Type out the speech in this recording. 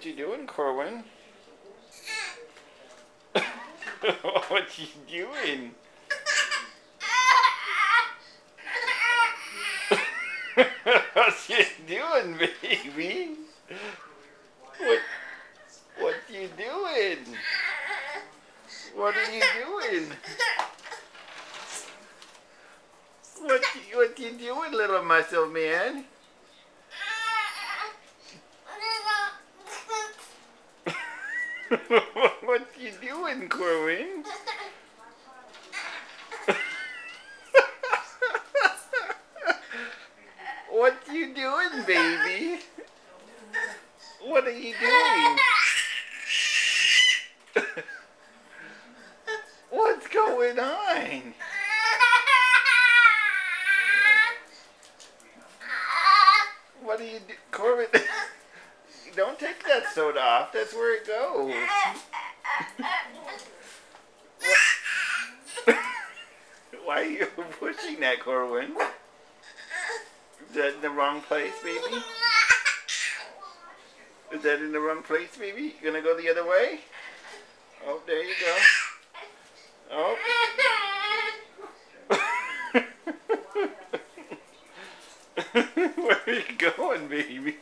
What you doing, Corwin? What you doing? What you doing, baby? What you doing? What are you doing? What you doing, little muscle man? What you doing, Corwin? What you doing, baby? What are you doing? What's going on? What are you doing, Corbin? Don't take that soda off. That's where it goes. Why are you pushing that, Corwin? Is that in the wrong place, baby? Is that in the wrong place, baby? You gonna go the other way? Oh, there you go. Oh. Where are you going, baby?